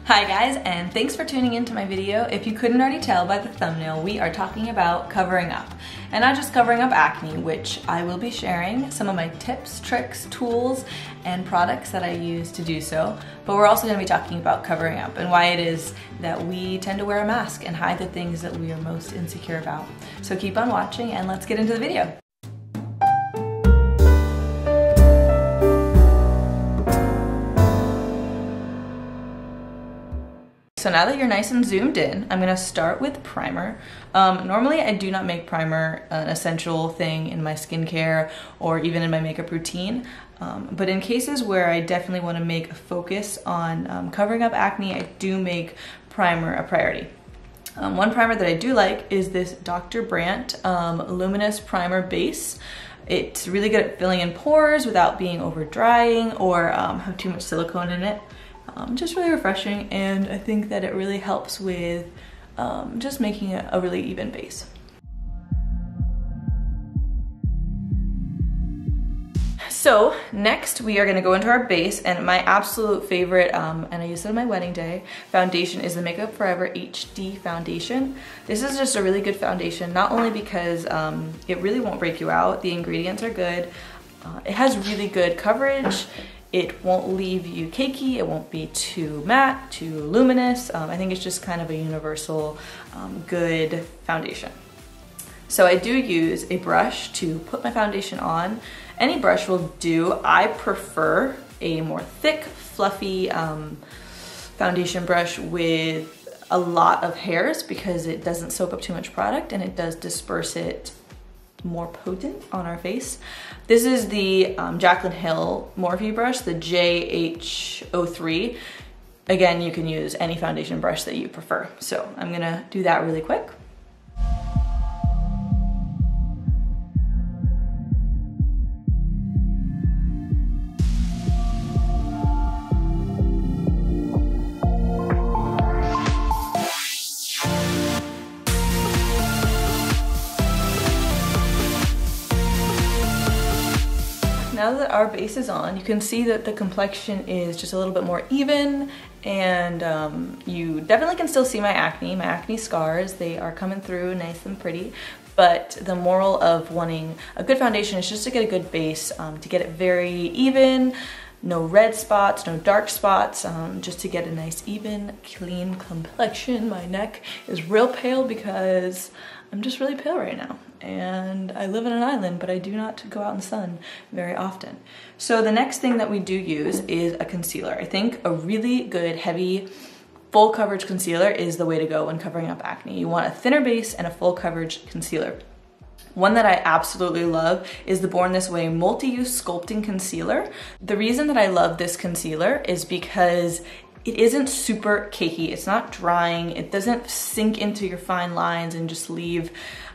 Hi guys, and thanks for tuning into my video. If you couldn't already tell by the thumbnail, we are talking about covering up. And not just covering up acne, which I will be sharing some of my tips, tricks, tools, and products that I use to do so. But we're also going to be talking about covering up and why it is that we tend to wear a mask and hide the things that we are most insecure about. So keep on watching and let's get into the video. So now that you're nice and zoomed in, I'm gonna start with primer. Normally I do not make primer an essential thing in my skincare or even in my makeup routine. But in cases where I definitely wanna make a focus on covering up acne, I do make primer a priority. One primer that I do like is this Dr. Brandt Luminous Primer Base. It's really good at filling in pores without being over drying or have too much silicone in it. Just really refreshing, and I think that it really helps with just making it a really even base. So next we are going to go into our base, and my absolute favorite, and I used it on my wedding day, foundation is the Makeup Forever HD foundation. This is just a really good foundation, not only because it really won't break you out, the ingredients are good, it has really good coverage. It won't leave you cakey, it won't be too matte, too luminous. I think it's just kind of a universal good foundation. So I do use a brush to put my foundation on. Any brush will do. I prefer a more thick, fluffy foundation brush with a lot of hairs because it doesn't soak up too much product and it does disperse it more potent on our face. This is the Jaclyn Hill Morphe brush, the JH03. Again, you can use any foundation brush that you prefer. So I'm gonna do that really quick. Now that our base is on, you can see that the complexion is just a little bit more even, and you definitely can still see my acne scars. They are coming through nice and pretty, but the moral of wanting a good foundation is just to get a good base, to get it very even, no red spots, no dark spots, just to get a nice even, clean complexion. My neck is real pale because I'm just really pale right now. And I live in an island, but I do not go out in the sun very often. So the next thing that we do use is a concealer. I think a really good, heavy, full coverage concealer is the way to go when covering up acne. You want a thinner base and a full coverage concealer. One that I absolutely love is the Born This Way Multi-Use Sculpting Concealer. The reason that I love this concealer is because it isn't super cakey, it's not drying, it doesn't sink into your fine lines and just leave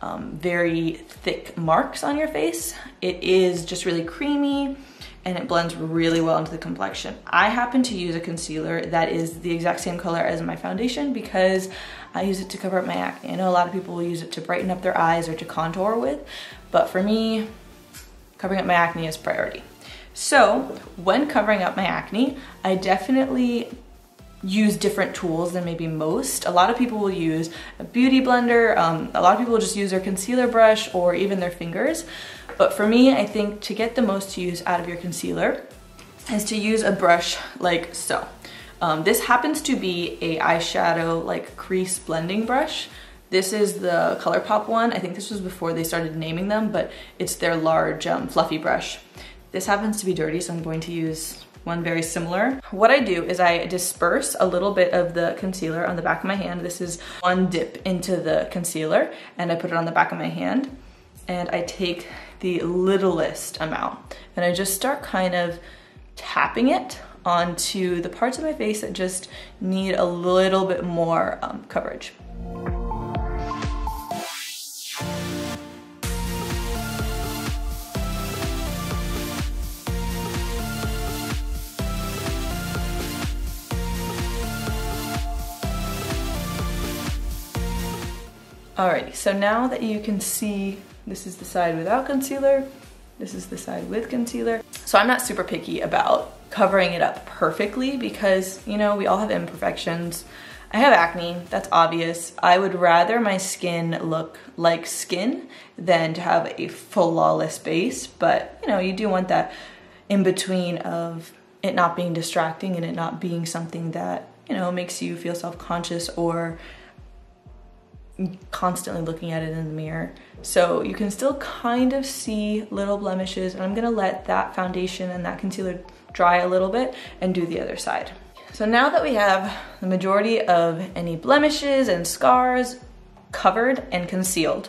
very thick marks on your face. It is just really creamy and it blends really well into the complexion. I happen to use a concealer that is the exact same color as my foundation because I use it to cover up my acne. I know a lot of people will use it to brighten up their eyes or to contour with, but for me, covering up my acne is priority. So when covering up my acne, I definitely use different tools than maybe most. A lot of people will use a beauty blender, a lot of people will just use their concealer brush or even their fingers. But for me, I think to get the most use out of your concealer is to use a brush like so. This happens to be a eyeshadow like crease blending brush. This is the Colourpop one. I think this was before they started naming them, but it's their large fluffy brush. This happens to be dirty, so I'm going to use one very similar. What I do is I disperse a little bit of the concealer on the back of my hand. This is one dip into the concealer and I put it on the back of my hand and I take the littlest amount and I just start kind of tapping it onto the parts of my face that just need a little bit more coverage. Alrighty, so now that you can see this is the side without concealer, This is the side with concealer. So I'm not super picky about covering it up perfectly because, you know, we all have imperfections. I have acne, that's obvious. I would rather my skin look like skin than to have a flawless base, but you know, you do want that in between of it not being distracting and it not being something that, you know, makes you feel self-conscious or constantly looking at it in the mirror. So you can still kind of see little blemishes, and I'm gonna let that foundation and that concealer dry a little bit and do the other side. So now that we have the majority of any blemishes and scars covered and concealed,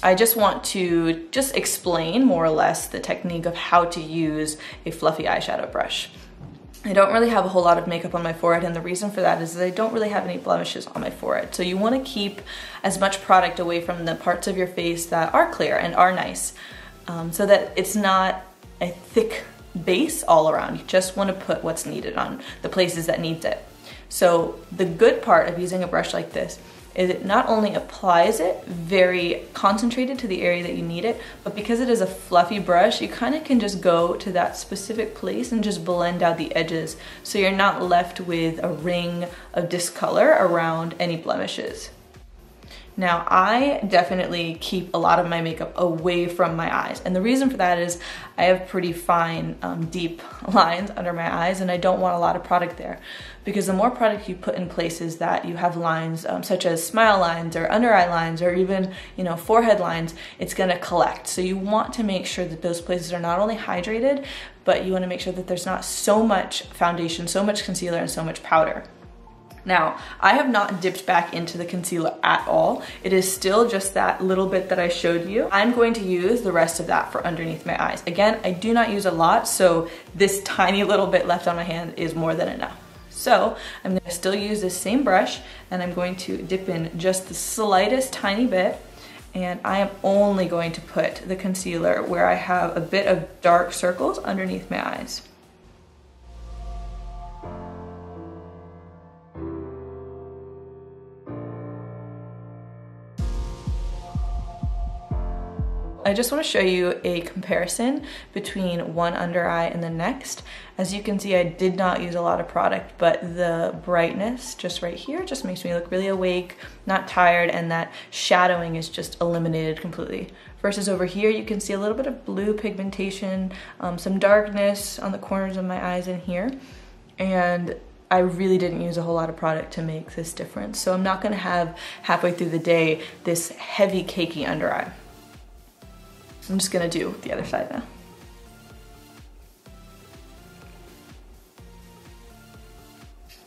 I just want to explain more or less the technique of how to use a fluffy eyeshadow brush. I don't really have a whole lot of makeup on my forehead, and the reason for that is that I don't really have any blemishes on my forehead. So you want to keep as much product away from the parts of your face that are clear and are nice, so that it's not a thick base all around. You just want to put what's needed on the places that needs it. So the good part of using a brush like this is it not only applies it very concentrated to the area that you need it, but because it is a fluffy brush, you kind of can just go to that specific place and just blend out the edges, so you're not left with a ring of discolor around any blemishes. Now, I definitely keep a lot of my makeup away from my eyes, and the reason for that is I have pretty fine, deep lines under my eyes, and I don't want a lot of product there, because the more product you put in places that you have lines, such as smile lines or under eye lines or even, you know, forehead lines, it's gonna collect. So you want to make sure that those places are not only hydrated, but you want to make sure that there's not so much foundation, so much concealer, and so much powder. Now, I have not dipped back into the concealer at all. It is still just that little bit that I showed you. I'm going to use the rest of that for underneath my eyes. Again, I do not use a lot, so this tiny little bit left on my hand is more than enough. So I'm gonna still use this same brush, and I'm going to dip in just the slightest tiny bit, and I am only going to put the concealer where I have a bit of dark circles underneath my eyes. I just want to show you a comparison between one under eye and the next. As you can see, I did not use a lot of product, but the brightness just right here just makes me look really awake, not tired, and that shadowing is just eliminated completely. Versus over here, you can see a little bit of blue pigmentation, some darkness on the corners of my eyes in here, and I really didn't use a whole lot of product to make this difference. So I'm not going to have halfway through the day this heavy cakey under eye. I'm just gonna do the other side now.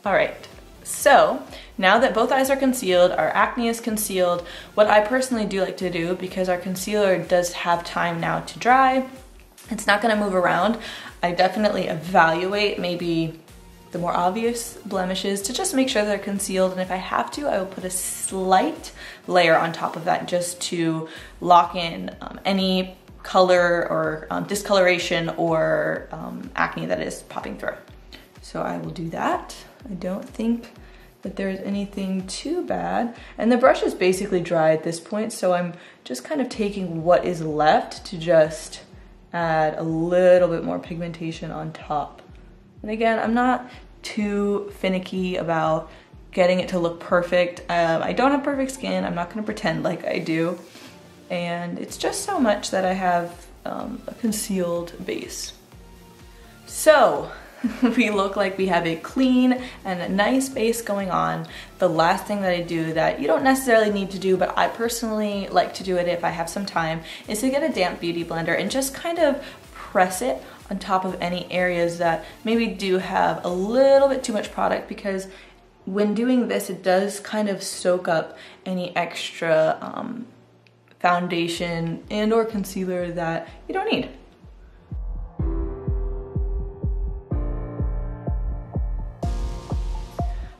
All right, so now that both eyes are concealed, our acne is concealed, what I personally do like to do, because our concealer does have time now to dry, it's not gonna move around, I definitely evaluate maybe the more obvious blemishes to just make sure they're concealed, and if I have to, I will put a slight layer on top of that just to lock in any color or discoloration or acne that is popping through. So I will do that. I don't think that there's anything too bad, and the brush is basically dry at this point, so I'm just kind of taking what is left to just add a little bit more pigmentation on top. And again, I'm not too finicky about getting it to look perfect. I don't have perfect skin. I'm not gonna pretend like I do. And it's just so much that I have a concealed base. So we look like we have a clean and a nice base going on. The last thing that I do that you don't necessarily need to do, but I personally like to do it if I have some time, is to get a damp beauty blender and just kind of press it on top of any areas that maybe do have a little bit too much product, because when doing this, it does kind of soak up any extra foundation and or concealer that you don't need.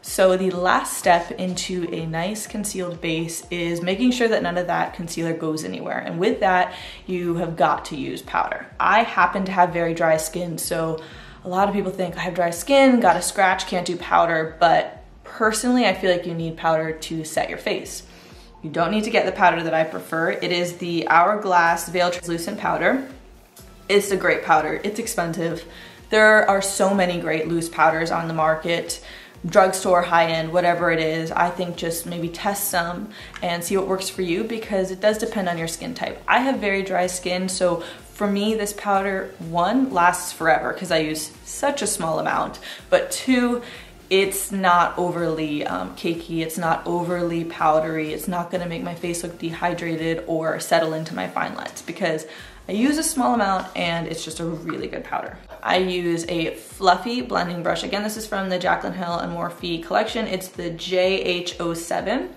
So the last step into a nice concealed base is making sure that none of that concealer goes anywhere. And with that, you have got to use powder. I happen to have very dry skin, so a lot of people think I have dry skin, got a scratch, can't do powder, but personally I feel like you need powder to set your face. You don't need to get the powder that I prefer. It is the Hourglass Veil Translucent Powder. It's a great powder. It's expensive. There are so many great loose powders on the market, drugstore, high-end, whatever it is. I think just maybe test some and see what works for you, because it does depend on your skin type. I have very dry skin, so for me, this powder, one, lasts forever because I use such a small amount, but two, it's not overly cakey, it's not overly powdery, it's not gonna make my face look dehydrated or settle into my fine lines, because I use a small amount and it's just a really good powder. I use a fluffy blending brush. Again, this is from the Jaclyn Hill and Morphe collection. It's the JH07,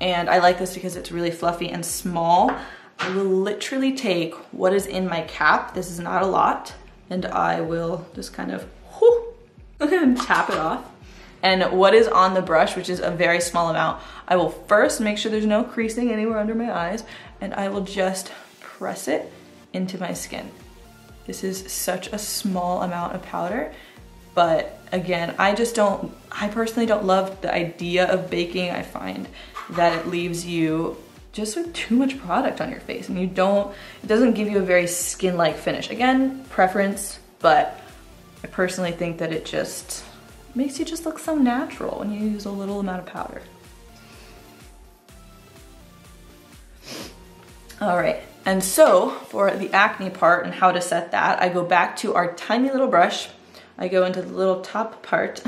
and I like this because it's really fluffy and small. I will literally take what is in my cap, this is not a lot, and I will just kind of tap it off. And what is on the brush, which is a very small amount, I will first make sure there's no creasing anywhere under my eyes, and I will just press it into my skin. This is such a small amount of powder, but again, I personally don't love the idea of baking. I find that it leaves you just with too much product on your face, and it doesn't give you a very skin-like finish. Again, preference, but I personally think that it just makes you just look so natural when you use a little amount of powder. All right, and so for the acne part and how to set that, I go back to our tiny little brush. I go into the little top part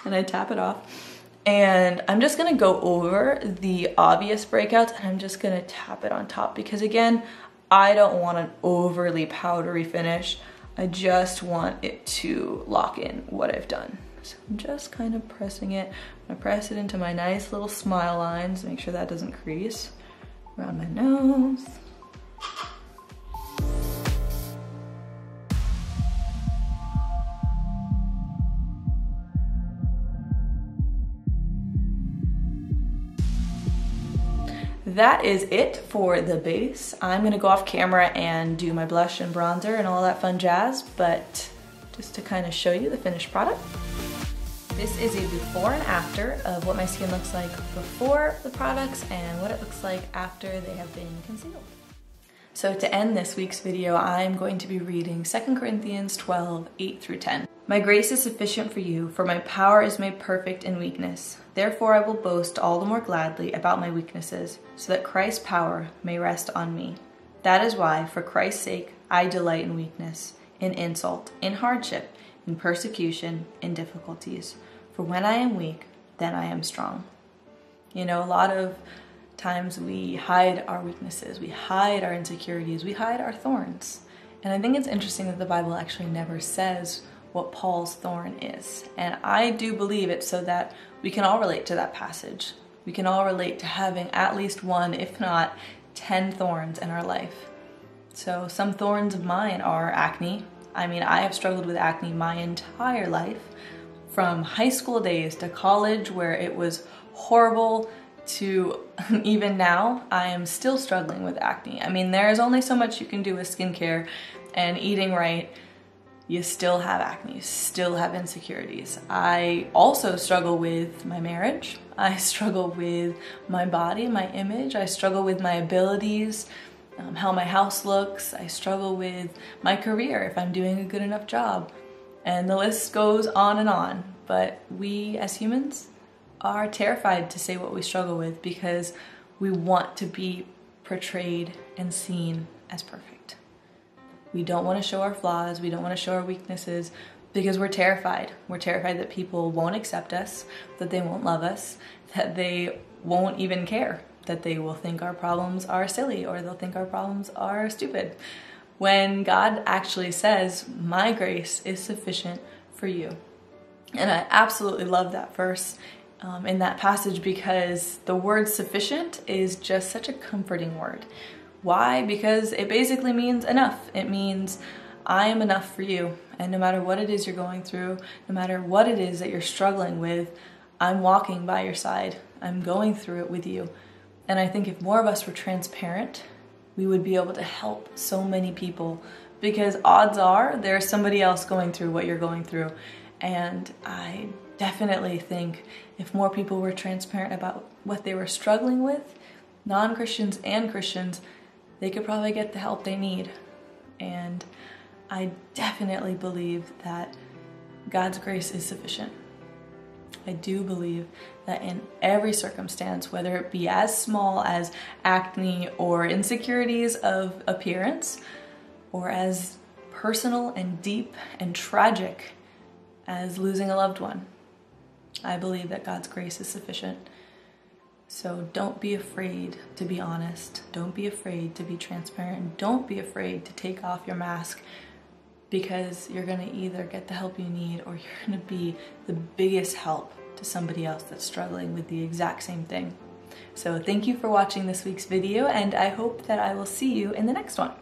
and I tap it off. And I'm just gonna go over the obvious breakouts, and I'm just gonna tap it on top, because again, I don't want an overly powdery finish. I just want it to lock in what I've done. So I'm just kind of pressing it. I'm gonna press it into my nice little smile lines, make sure that doesn't crease. Around my nose. That is it for the base. I'm gonna go off camera and do my blush and bronzer and all that fun jazz, but just to kind of show you the finished product. This is a before and after of what my skin looks like before the products and what it looks like after they have been concealed. So to end this week's video, I'm going to be reading 2 Corinthians 12, 8 through 10. My grace is sufficient for you, for my power is made perfect in weakness. Therefore I will boast all the more gladly about my weaknesses, so that Christ's power may rest on me. That is why, for Christ's sake, I delight in weakness, in insult, in hardship, in persecution, in difficulties. For when I am weak, then I am strong. You know, a lot of times we hide our weaknesses, we hide our insecurities, we hide our thorns. And I think it's interesting that the Bible actually never says what Paul's thorn is. And I do believe it so that we can all relate to that passage. We can all relate to having at least one, if not 10 thorns in our life. So some thorns of mine are acne. I mean, I have struggled with acne my entire life, from high school days to college, where it was horrible, to even now, I am still struggling with acne. I mean, there's only so much you can do with skincare and eating right. You still have acne, you still have insecurities. I also struggle with my marriage. I struggle with my body, my image. I struggle with my abilities, how my house looks. I struggle with my career, if I'm doing a good enough job. And the list goes on and on. But we as humans are terrified to say what we struggle with, because we want to be portrayed and seen as perfect. We don't want to show our flaws, we don't want to show our weaknesses, because we're terrified. We're terrified that people won't accept us, that they won't love us, that they won't even care, that they will think our problems are silly, or they'll think our problems are stupid. When God actually says, my grace is sufficient for you. And I absolutely love that verse in that passage, because the word sufficient is just such a comforting word. Why? Because it basically means enough. It means I am enough for you. And no matter what it is you're going through, no matter what it is that you're struggling with, I'm walking by your side. I'm going through it with you. And I think if more of us were transparent, we would be able to help so many people, because odds are there's somebody else going through what you're going through. And I definitely think if more people were transparent about what they were struggling with, non-Christians and Christians, they could probably get the help they need. And I definitely believe that God's grace is sufficient. I do believe that in every circumstance, whether it be as small as acne or insecurities of appearance, or as personal and deep and tragic as losing a loved one, I believe that God's grace is sufficient. So don't be afraid to be honest. Don't be afraid to be transparent. Don't be afraid to take off your mask, because you're gonna either get the help you need or you're gonna be the biggest help to somebody else that's struggling with the exact same thing. So thank you for watching this week's video, and I hope that I will see you in the next one.